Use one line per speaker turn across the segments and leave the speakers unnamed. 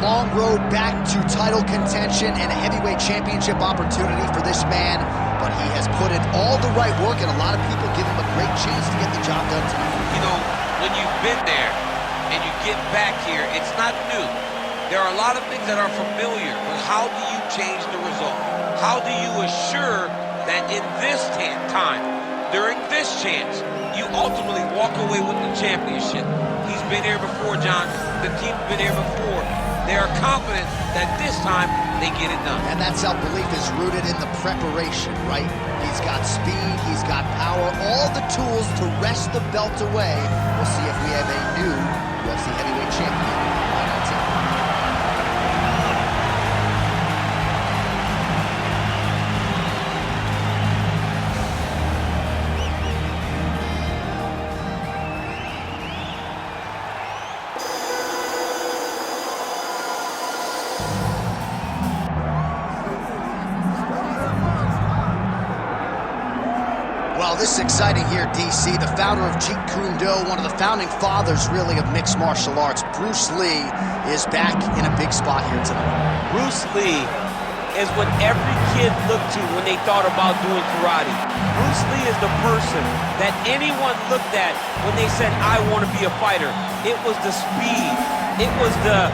long road back to title contention and a heavyweight championship opportunity for this man, but he has put in all the right work, and a lot of people give him a great chance to get the job done tonight.
You know, when you've been there and you get back here, it's not new. There are a lot of things that are familiar, but how do you change the result? How do you assure that in this time, during this chance, you ultimately walk away with the championship? He's been here before, John. The team's been here before. They are confident that this time they get it done.
And that self-belief is rooted in the preparation, right? He's got speed, he's got power, all the tools to wrest the belt away. We'll see if we have a new UFC heavyweight champion on our team. Well, this is exciting here, DC. The founder of Jeet Kune Do, one of the founding fathers, really, of mixed martial arts, Bruce Lee, is back in a big spot here tonight.
Bruce Lee is what every kid looked to when they thought about doing karate. Bruce Lee is the person that anyone looked at when they said, I want to be a fighter. It was the speed. It was the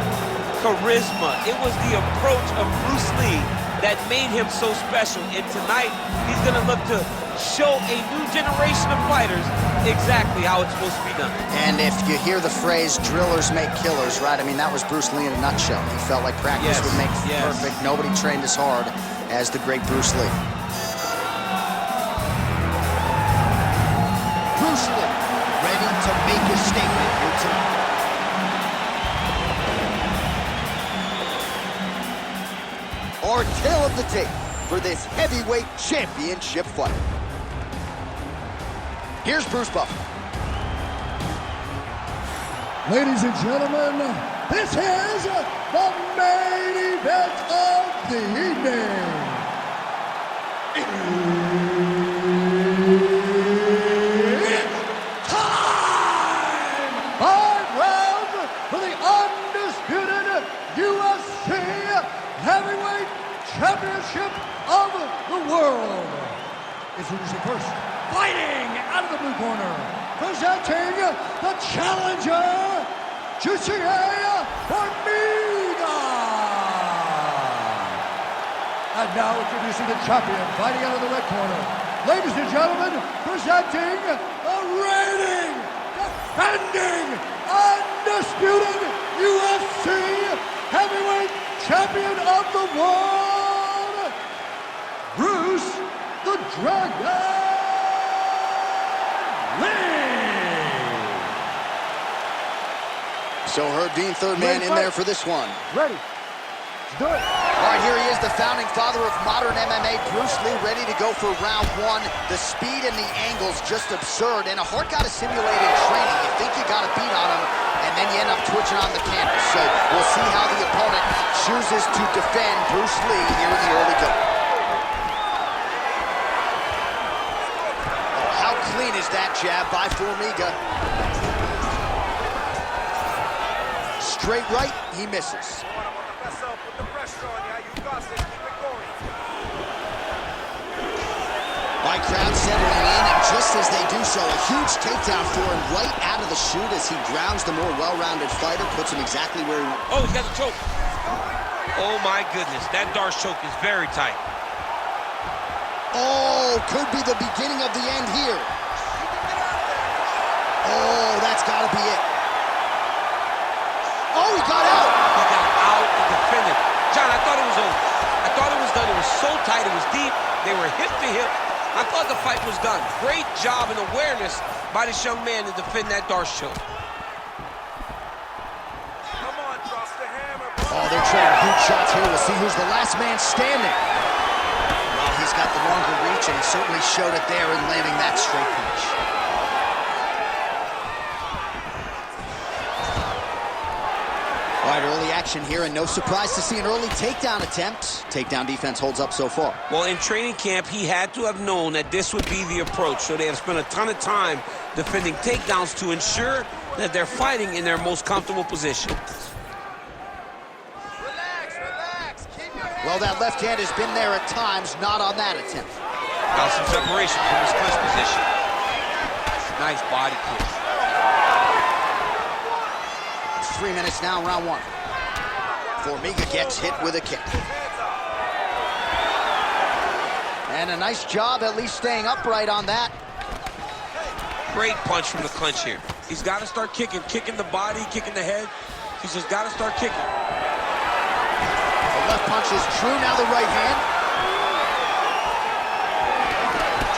charisma. It was the approach of Bruce Lee that made him so special. And tonight, he's going to look to show a new generation of fighters exactly how it's supposed to be done.
And if you hear the phrase, drillers make killers, right? I mean, that was Bruce Lee in a nutshell. He felt like practice would make perfect. Nobody trained as hard as the great Bruce Lee. Bruce Lee, ready to make a statement here tonight. Our tale of the tape for this heavyweight championship fight. Here's Bruce Buffer.
Ladies and gentlemen, this is the main event of the evening. It's time! 5 rounds for the undisputed UFC Heavyweight Championship of the world. Introducing first, fighting out of the blue corner, presenting the challenger, Jussier Formiga. And now introducing the champion, fighting out of the red corner. Ladies and gentlemen, presenting the reigning, defending, undisputed UFC Heavyweight Champion of the world, Bruce the Dragon Lee.
So Herb Dean, third man in there for this one.
Ready. Let's do it.
All right, here he is, the founding father of modern MMA, Bruce Lee, ready to go for round one. The speed and the angles just absurd, and a hard guy to simulate in training. You think you got a beat on him, and then you end up twitching on the canvas. So we'll see how the opponent chooses to defend Bruce Lee here in the early going. Oh, how clean is that jab by Formiga? Straight right, he misses. My crowd settling in, and just as they do so, a huge takedown for him right out of the chute as he grounds the more well-rounded fighter, puts him exactly where he wants.
Oh, he's got the choke. Oh, my goodness. That Darce choke is very tight.
Oh, could be the beginning of the end here. Oh, that's got to be it. Oh, he got out.
He got out and defended. John, I thought it was over. I thought it was done. It was so tight. It was deep. They were hip to hip. I thought the fight was done. Great job and awareness by this young man to defend that Darce choke.
Come on, drop the hammer.
Oh, they're trading huge shots here. We'll see who's the last man standing. Well, he's got the longer reach, and he certainly showed it there in landing that straight punch. All right, early action here, and no surprise to see an early takedown attempt. Takedown defense holds up so far.
Well, in training camp, he had to have known that this would be the approach, so they have spent a ton of time defending takedowns to ensure that they're fighting in their most comfortable position.
Well, that left hand has been there at times, not on that attempt.
Now some separation from his clinch position.
Nice body kick.
It's 3 minutes now, round one. Formiga gets hit with a kick. And a nice job at least staying upright on that.
Great punch from the clinch here.
He's got to start kicking the body, kicking the head. He's just got to start kicking.
The left punch is true, now the right hand.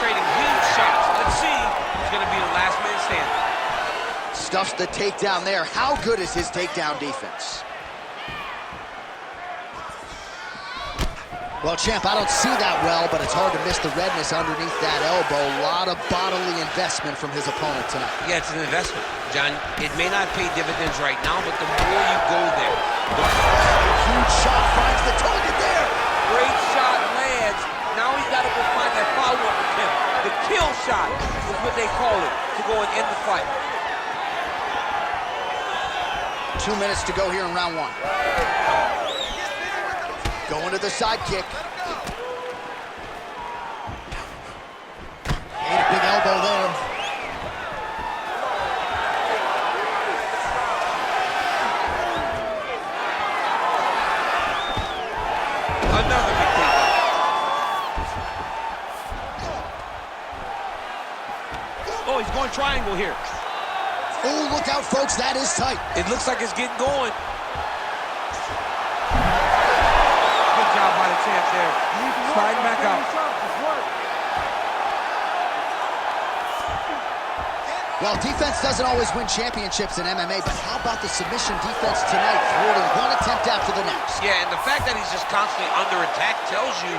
Trading huge shots. Let's see who's going to be the last man standing.
Stuffs the takedown there. How good is his takedown defense? Well, champ, I don't see that well, but it's hard to miss the redness underneath that elbow. A lot of bodily investment from his opponent tonight.
Yeah, it's an investment, John. It may not pay dividends right now, but the more you go there,
huge shot finds the target there.
Great shot lands. Now he's got to go find that follow-up attempt. The kill shot is what they call it, to go and end the fight.
2 minutes to go here in round one. Going to the side kick. Ate a big elbow there.
Another big takedown. Oh, he's going triangle here.
Oh, look out, folks. That is tight.
It looks like it's getting going. Job by the champ there. Sliding back out.
Well, defense doesn't always win championships in MMA, but how about the submission defense tonight, thwarting one attempt after the next?
yeah, and the fact that he's just constantly under attack tells you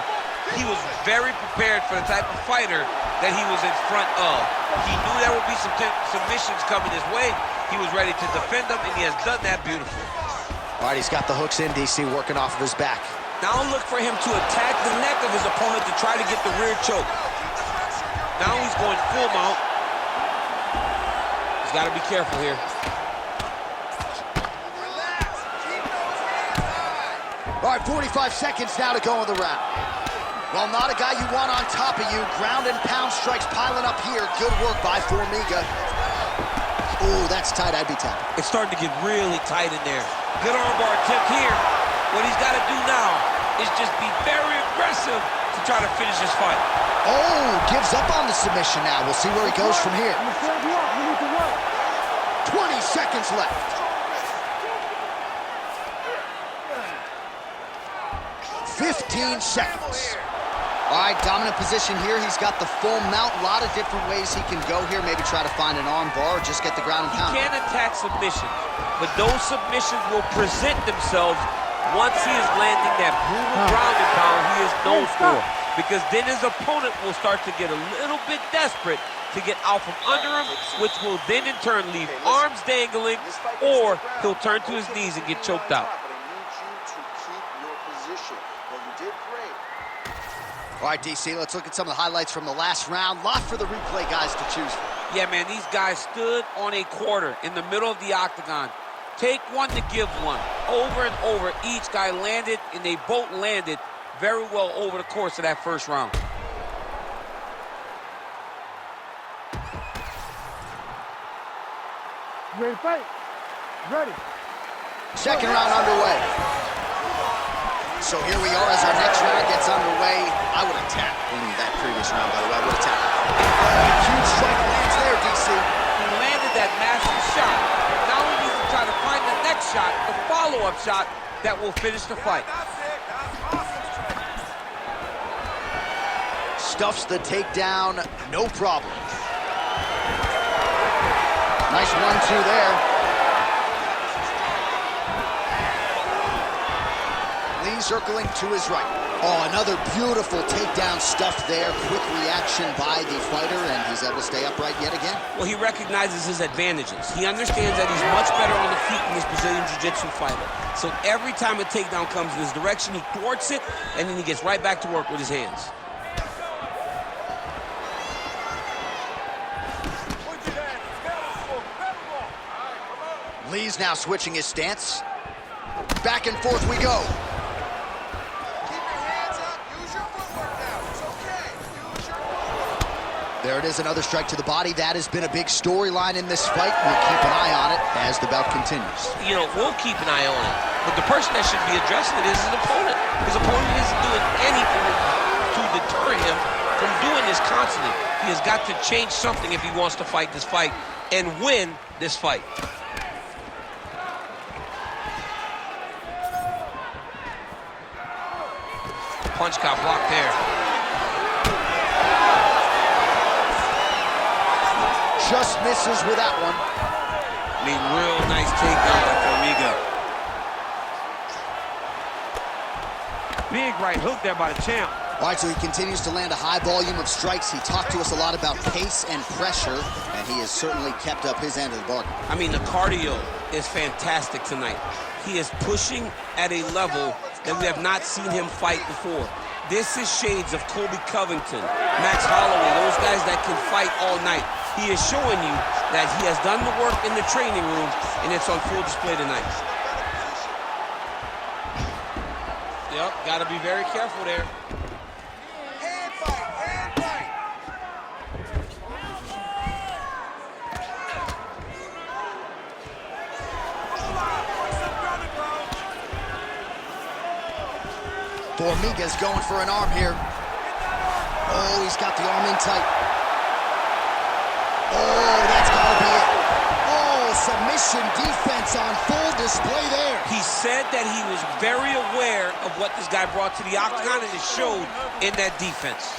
he was very prepared for the type of fighter that he was in front of. He knew there would be some submissions coming his way. He was ready to defend them, and he has done that beautifully.
All right, he's got the hooks in, DC, working off of his back.
Now look for him to attack the neck of his opponent to try to get the rear choke. Now he's going full mount. He's got to be careful here.
All right, 45 seconds now to go in the round. Well, not a guy you want on top of you. Ground and pound strikes piling up here. Good work by Formiga. Ooh, that's tight. I'd be tapping.
It's starting to get really tight in there. Good armbar attempt here. What he's got to do now is just be very aggressive to try to finish this fight.
Oh, gives up on the submission now. We'll see where he goes from here. 20 seconds left. 15 seconds. All right, dominant position here. He's got the full mount. A lot of different ways he can go here. Maybe try to find an arm bar or just get the ground and pound.
He can attack submissions, but those submissions will present themselves once he is landing that brutal ground and pound he is known for. Because then his opponent will start to get a little bit desperate to get out from under him, which will then in turn leave arms dangling, or he'll turn to his knees and get choked out.
All right, DC, let's look at some of the highlights from the last round. Lot for the replay guys to choose from.
Yeah, man, these guys stood on a quarter in the middle of the octagon. Take one to give one. Over and over, each guy landed, and they both landed very well over the course of that first round.
Ready to fight? Ready.
Second round underway. So here we are as our next round gets underway. I would have tapped in that previous round, by the way. I would have tapped. Huge strike lands there, DC.
He landed that massive shot. Now he needs to try to find the next shot, the follow-up shot that will finish the fight.
Stuffs the takedown, no problem. Nice 1-2 there. Lee circling to his right. Oh, another beautiful takedown stuff there. Quick reaction by the fighter, and he's able to stay upright yet again.
Well, he recognizes his advantages. He understands that he's much better on the feet than this Brazilian Jiu-Jitsu fighter. So every time a takedown comes in his direction, he thwarts it, and then he gets right back to work with his hands.
Lee's now switching his stance. Back and forth we go. There it is, another strike to the body. That has been a big storyline in this fight. We'll keep an eye on it as the bout continues.
You know, we'll keep an eye on it. But the person that should be addressing it is his opponent. His opponent isn't doing anything to deter him from doing this constantly. He has got to change something if he wants to fight this fight and win this fight. Punch got blocked there.
Just misses with that one.
I mean, real nice takedown by Formiga. Big right hook there by the champ.
All right, so he continues to land a high volume of strikes. He talked to us a lot about pace and pressure, and he has certainly kept up his end of the bargain.
I mean, the cardio is fantastic tonight. He is pushing at a level that we have not seen him fight before. This is shades of Colby Covington, Max Holloway, those guys that can fight all night. He is showing you that he has done the work in the training room, and it's on full display tonight. Yep, got to be very careful there.
Hand fight, hand fight.
Formiga's going for an arm here. Oh, he's got the arm in tight. Oh, that's gotta be it. Oh, submission defense on full display there.
He said that he was very aware of what this guy brought to the octagon, and it showed in that defense.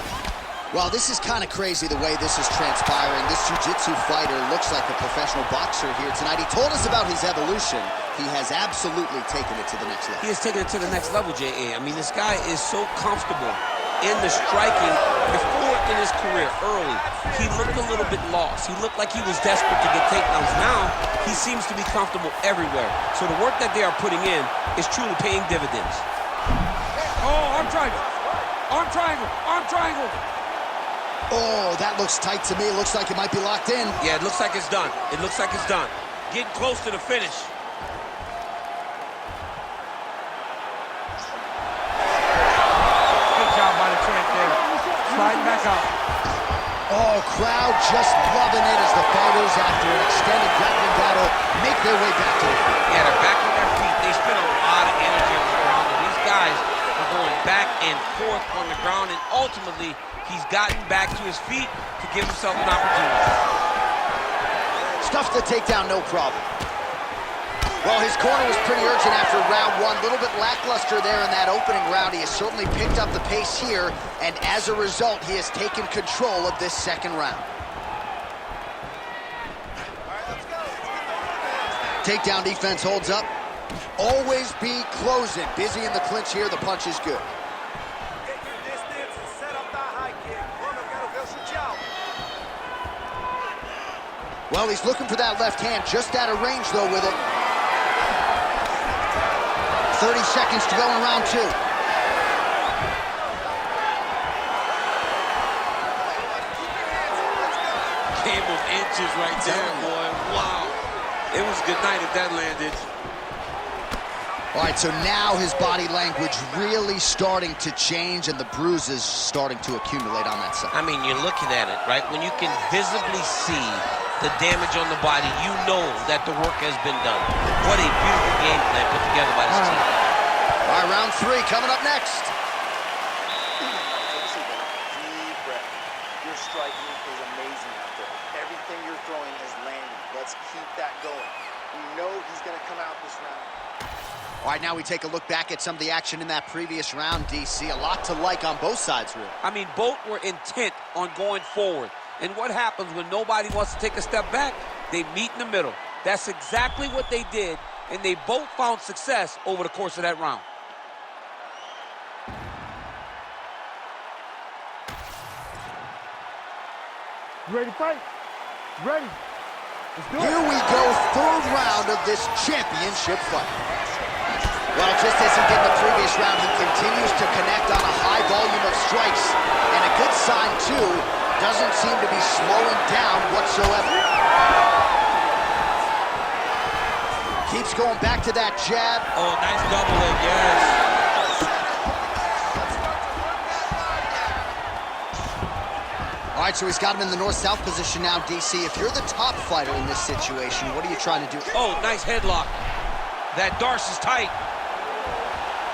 Well, this is kind of crazy the way this is transpiring. This jiu-jitsu fighter looks like a professional boxer here tonight. He told us about his evolution. He has absolutely taken it to the next level.
He has taken it to the next level, J.A. I mean, this guy is so comfortable in the striking. Before in his career, early, he looked a little bit lost. He looked like he was desperate to get takedowns. Now, he seems to be comfortable everywhere. So the work that they are putting in is truly paying dividends.
Oh, arm triangle. Arm triangle. Arm triangle.
Oh, that looks tight to me. It looks like it might be locked in.
Yeah, it looks like it's done. It looks like it's done. Getting close to the finish.
Good job by the champ there. Sliding back up.
Oh, crowd just loving it as the fighters, after an extended grappling battle, make their way back to the field.
Yeah, they're back on their feet. They spent a lot of energy on the ground, and these guys are going back and forth on the ground, and ultimately, he's gotten back to his feet to give himself an opportunity.
Stuffed the takedown, no problem. Well, his corner was pretty urgent after round one. A little bit lackluster there in that opening round. He has certainly picked up the pace here, and as a result, he has taken control of this second round. Takedown defense holds up. Always be closing. Busy in the clinch here. The punch is good.
Get your distance and set up that high kick. Bueno, quero ver o chute.
Well, he's looking for that left hand. Just out of range, though, with it. 30 seconds to go in round two.
Game of inches right there, boy. Wow. It was a good night if that landed.
All right, so now his body language really starting to change and the bruises starting to accumulate on that side.
I mean, you're looking at it, right? When you can visibly see the damage on the body, you know that the work has been done. What a beautiful game plan put together by this team.
All right, round three coming up next.
Deep breath. Your striking is amazing out there. Everything you're throwing is landing. Let's keep that going. We know he's going to come out this round.
All right, now we take a look back at some of the action in that previous round, DC. A lot to like on both sides, really.
I mean, both were intent on going forward. And what happens when nobody wants to take a step back? They meet in the middle. That's exactly what they did, and they both found success over the course of that round.
You ready to fight? Ready. Let's do it.
Here we go, third round of this championship fight. Well, just as he did in the previous round, he continues to connect on a high volume of strikes. And a good sign, too, doesn't seem to be slowing down whatsoever. Keeps going back to that jab.
Oh, nice double leg, yes.
All right, right, so he's got him in the north-south position now, DC. If you're the top fighter in this situation, what are you trying to do?
Oh, nice headlock. That Darce is tight.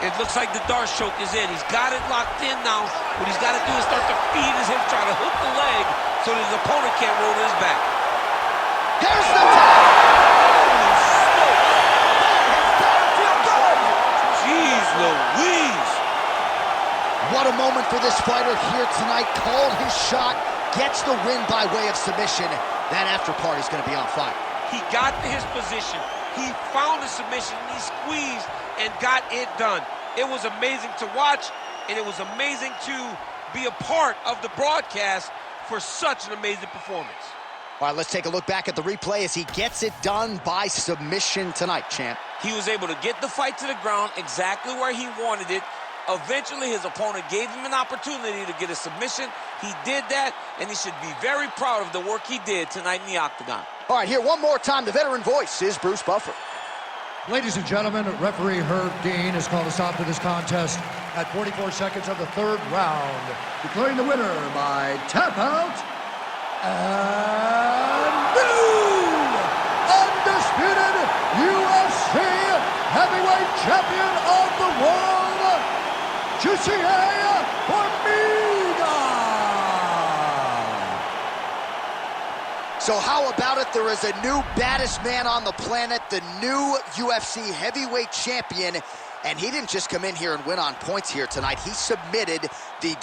It looks like the Darce choke is in. He's got it locked in now. What he's got to do is start to feed his hip, try to hook the leg so that his opponent can't roll to his back.
Here's the tap!
Jeez Louise!
What a moment for this fighter here tonight. Called his shot, gets the win by way of submission. That after party's going to be on fire.
He got to his position. He found the submission, and he squeezed and got it done. It was amazing to watch, and it was amazing to be a part of the broadcast for such an amazing performance.
All right, let's take a look back at the replay as he gets it done by submission tonight, champ.
He was able to get the fight to the ground exactly where he wanted it. Eventually, his opponent gave him an opportunity to get a submission. He did that, and he should be very proud of the work he did tonight in the octagon.
All right, here one more time, the veteran voice is Bruce Buffer.
Ladies and gentlemen, referee Herb Dean has called a stop to this contest at 44 seconds of the third round, declaring the winner by tap out and new undisputed UFC heavyweight champion of the world, Jussier Formiga.
So how about it? There is a new baddest man on the planet, the new UFC heavyweight champion, and he didn't just come in here and win on points here tonight. He submitted the